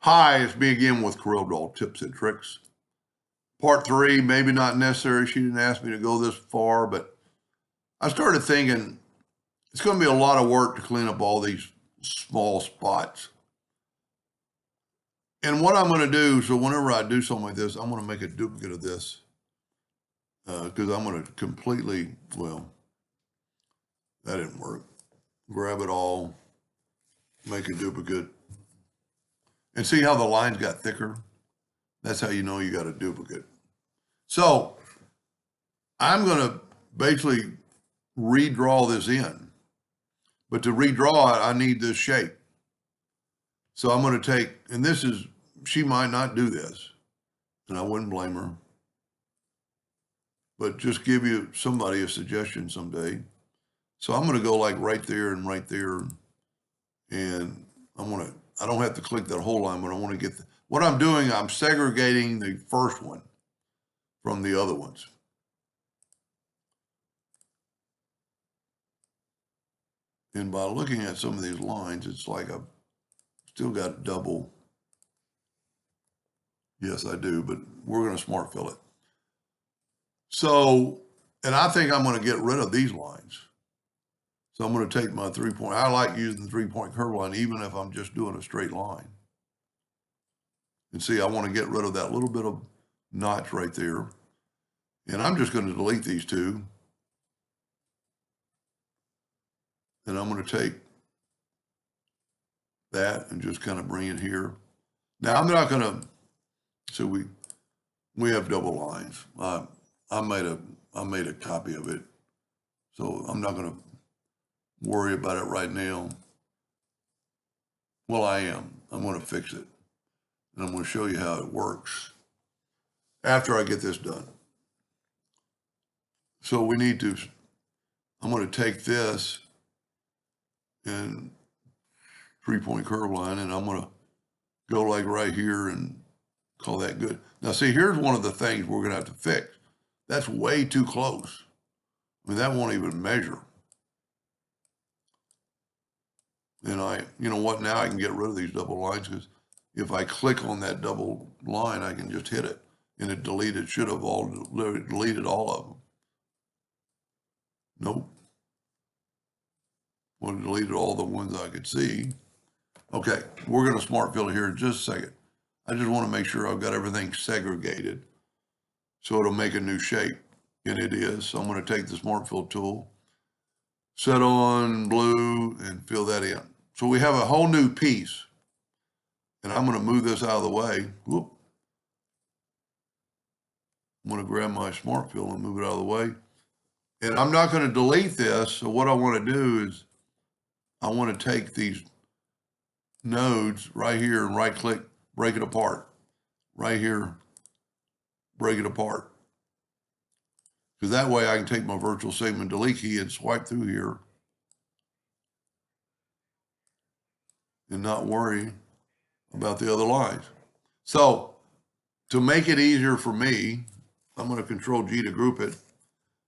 Hi, it's me again with Corel Tips and Tricks. Part 3, maybe not necessary. She didn't ask me to go this far, but I started thinking it's going to be a lot of work to clean up all these small spots. And what I'm going to do, so whenever I do something like this, I'm going to make a duplicate of this because I'm going to completely, well, that didn't work. Grab it all, make a duplicate. And see how the lines got thicker? That's how you know you got a duplicate. So I'm going to basically redraw this in. But to redraw it, I need this shape. So I'm going to take, and this is, she might not do this, and I wouldn't blame her. But just give you somebody a suggestion someday. So I'm going to go like right there and right there. And I don't have to click that whole line, but I want to get, what I'm doing, I'm segregating the first one from the other ones. And by looking at some of these lines, it's like I've still got double. Yes, I do, but we're going to smart fill it. So, and I think I'm going to get rid of these lines. So I'm going to take my 3-point. I like using the 3-point curve line, even if I'm just doing a straight line. And see, I want to get rid of that little bit of notch right there. And I'm just going to delete these two. And I'm going to take that and just kind of bring it here. Now I'm not going to, so we have double lines. I made a copy of it. So I'm not going to worry about it right now. Well, I am. I'm going to fix it. And I'm going to show you how it works after I get this done. So we need to, I'm going to take this and 3-point curve line, and I'm going to go like right here and call that good. Now see, here's one of the things we're going to have to fix. That's way too close. I mean, that won't even measure. And you know what, now I can get rid of these double lines because if I click on that double line, I can just hit it and it deleted, should have deleted all of them. Nope. Well, it deleted all the ones I could see. Okay, we're going to smart fill it here in just a second. I just want to make sure I've got everything segregated so it'll make a new shape, and it is. So I'm going to take the smart fill tool, set on blue, and fill that in. So we have a whole new piece, and I'm going to move this out of the way. Whoop. I'm going to grab my smart fill and move it out of the way. And I'm not going to delete this. So what I want to do is I want to take these nodes right here and right click, break it apart. Right here, break it apart. Because that way I can take my virtual segment delete key and swipe through here and not worry about the other lines. So to make it easier for me, I'm going to Control G to group it,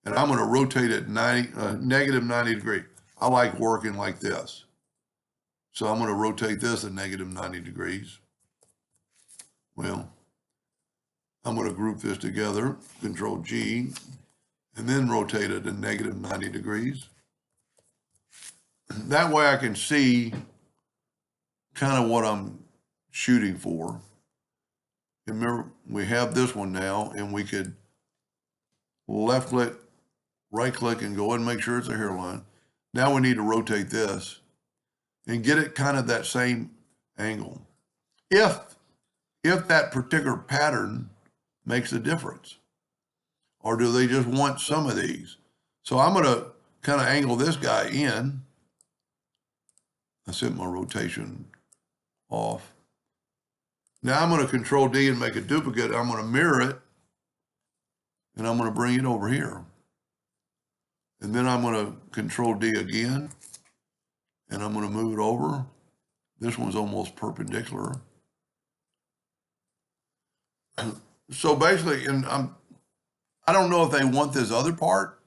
and I'm going to rotate it negative 90 degrees. I like working like this. So I'm going to rotate this at negative 90 degrees. Well, I'm going to group this together, Control G, and then rotate it at negative 90 degrees. That way I can see kind of what I'm shooting for. And remember, we have this one now, and we could left click, right click, and go ahead and make sure it's a hairline. Now we need to rotate this and get it kind of that same angle. If that particular pattern makes a difference, or do they just want some of these? So I'm going to kind of angle this guy in. I set my rotation off. Now I'm going to Control D and make a duplicate. I'm going to mirror it, and I'm going to bring it over here. And then I'm going to Control D again, and I'm going to move it over. This one's almost perpendicular. So basically, and I don't know if they want this other part,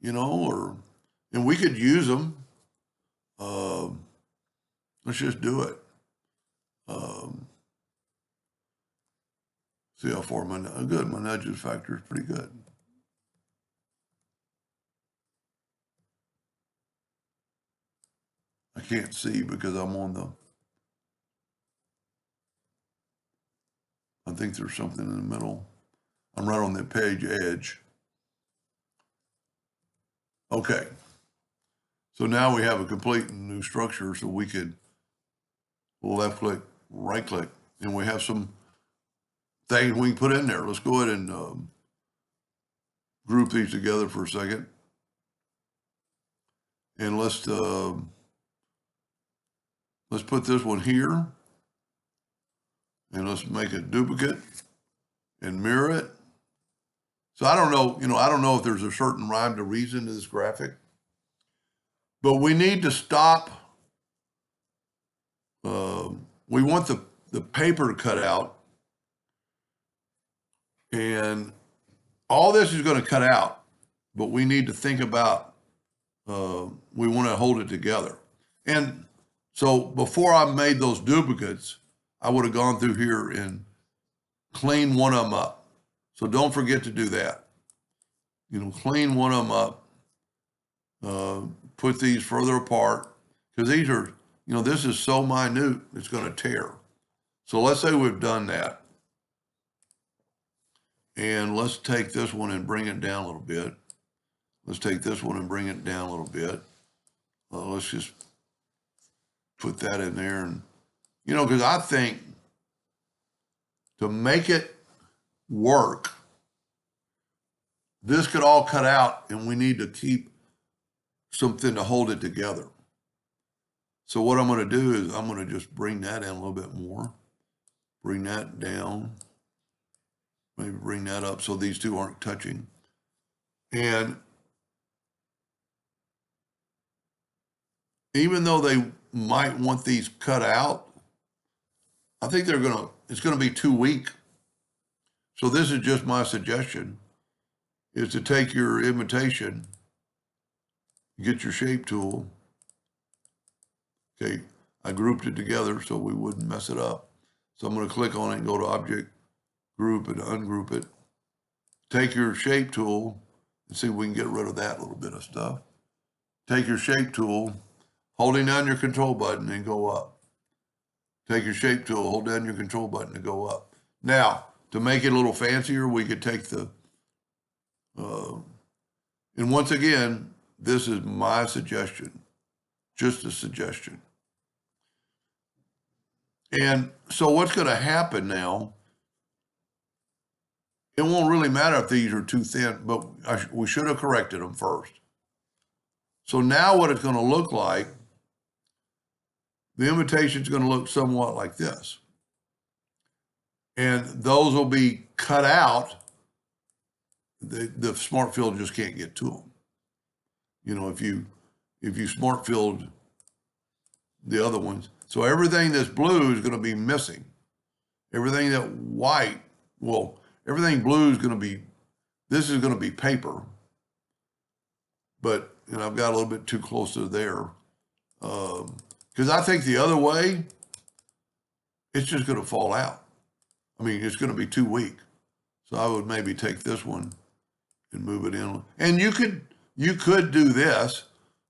you know, and we could use them. Let's just do it. See how far my nudges factor is pretty good. I can't see because I'm on the, I think there's something in the middle. I'm right on the page edge. Okay. So now we have a complete new structure, so we could left click, right click, and we have some things we can put in there. Let's go ahead and group these together for a second. And let's put this one here, and let's make a duplicate and mirror it. So I don't know, I don't know if there's a certain rhyme to reason to this graphic, but we need to stop. We want the paper cut out, and all this is going to cut out, but we need to think about, we want to hold it together. And so before I made those duplicates, I would have gone through here and cleaned one of them up. So don't forget to do that. Clean one of them up, put these further apart, because these are, this is so minute, it's going to tear. So let's say we've done that. And let's take this one and bring it down a little bit. Let's take this one and bring it down a little bit. Let's just put that in there. And, because I think to make it work, this could all cut out, and we need to keep something to hold it together. So what I'm going to do is I'm going to just bring that in a little bit more. Bring that down. Maybe bring that up so these two aren't touching. And even though they might want these cut out, I think it's going to be too weak. So this is just my suggestion, is to take your invitation, get your shape tool. Okay, I grouped it together so we wouldn't mess it up. So I'm going to click on it and go to Object, Group, and ungroup it. Take your shape tool and see if we can get rid of that little bit of stuff. Take your shape tool, holding down your control button, and go up. Take your shape tool, hold down your control button, and go up. Now, to make it a little fancier, we could take the, and once again, this is my suggestion, just a suggestion. And so what's going to happen now, it won't really matter if these are too thin, but we should have corrected them first. So now what it's going to look like, the invitation is going to look somewhat like this. And those will be cut out. The smart field just can't get to them. If you smart filled the other ones, so everything that's blue is going to be missing. Everything that white, well, everything blue is going to be, this is going to be paper. But, I've got a little bit too close to there. Because I think the other way, it's just going to fall out. I mean, it's going to be too weak. So I would maybe take this one and move it in. And you could do this.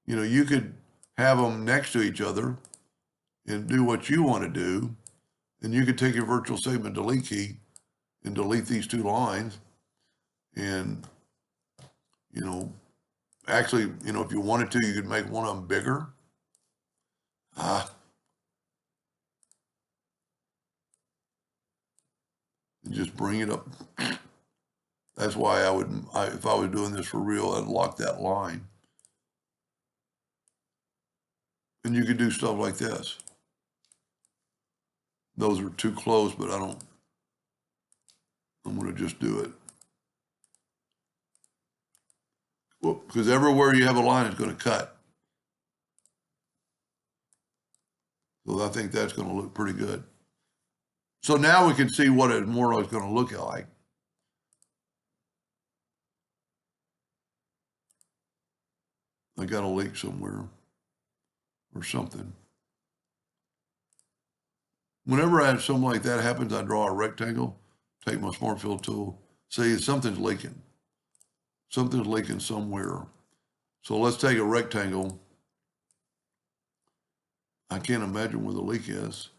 You could have them next to each other and do what you want to do. And you could take your virtual segment delete key and delete these two lines. And, actually, if you wanted to, you could make one of them bigger. And just bring it up. That's why if I was doing this for real, I'd lock that line. And you could do stuff like this. Those are too close, but I'm going to just do it. Well, because everywhere you have a line, it's going to cut. So I think that's going to look pretty good. So now we can see what it more or less going to look like. I got a leak somewhere or something. Whenever something like that happens, I draw a rectangle take my smart fill tool. See, something's leaking. Something's leaking somewhere. So let's take a rectangle. I can't imagine where the leak is.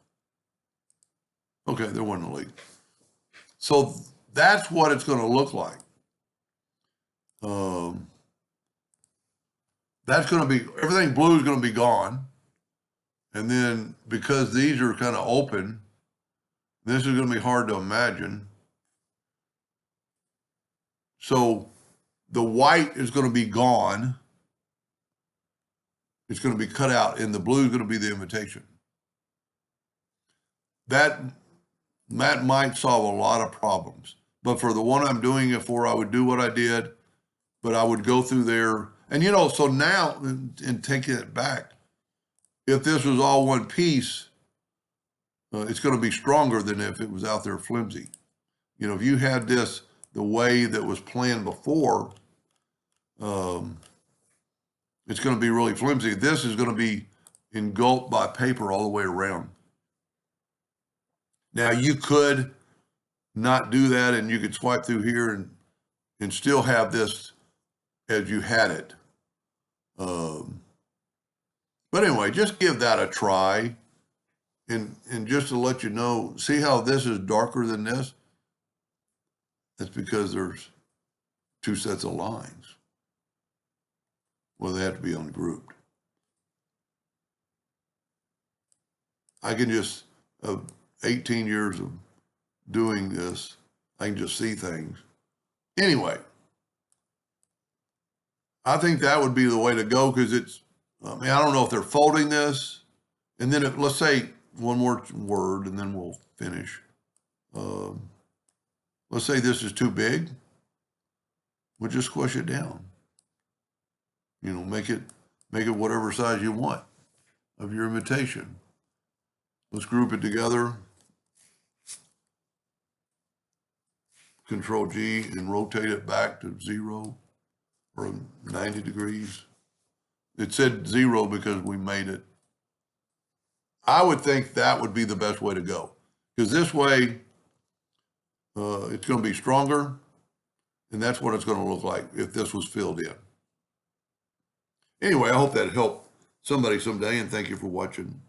Okay, there wasn't a leak. So that's what it's going to look like. That's going to be, everything blue is going to be gone. And then because these are kind of open, this is going to be hard to imagine. So the white is going to be gone. It's going to be cut out, and the blue is going to be the invitation. That might solve a lot of problems. But for the one I'm doing it for, I would do what I did, but I would go through there. And, so now, and taking it back, if this was all one piece, it's going to be stronger than if it was out there flimsy. If you had this the way that was planned before, it's going to be really flimsy. This is going to be engulfed by paper all the way around. Now, you could not do that, and you could swipe through here and still have this as you had it. But anyway, just give that a try. And just to let you know, see how this is darker than this? That's because there's two sets of lines. Well, they have to be ungrouped. I can just, 18 years of doing this, I can just see things. Anyway, I think that would be the way to go because I don't know if they're folding this. And then let's say one more word and then we'll finish. Let's say this is too big. We'll just squish it down. Make it whatever size you want of your invitation. Let's group it together. Control G and rotate it back to 0 or 90 degrees. It said 0 because we made it. I would think that would be the best way to go because this way it's going to be stronger, and that's what it's going to look like if this was filled in. Anyway, I hope that helped somebody someday, and thank you for watching.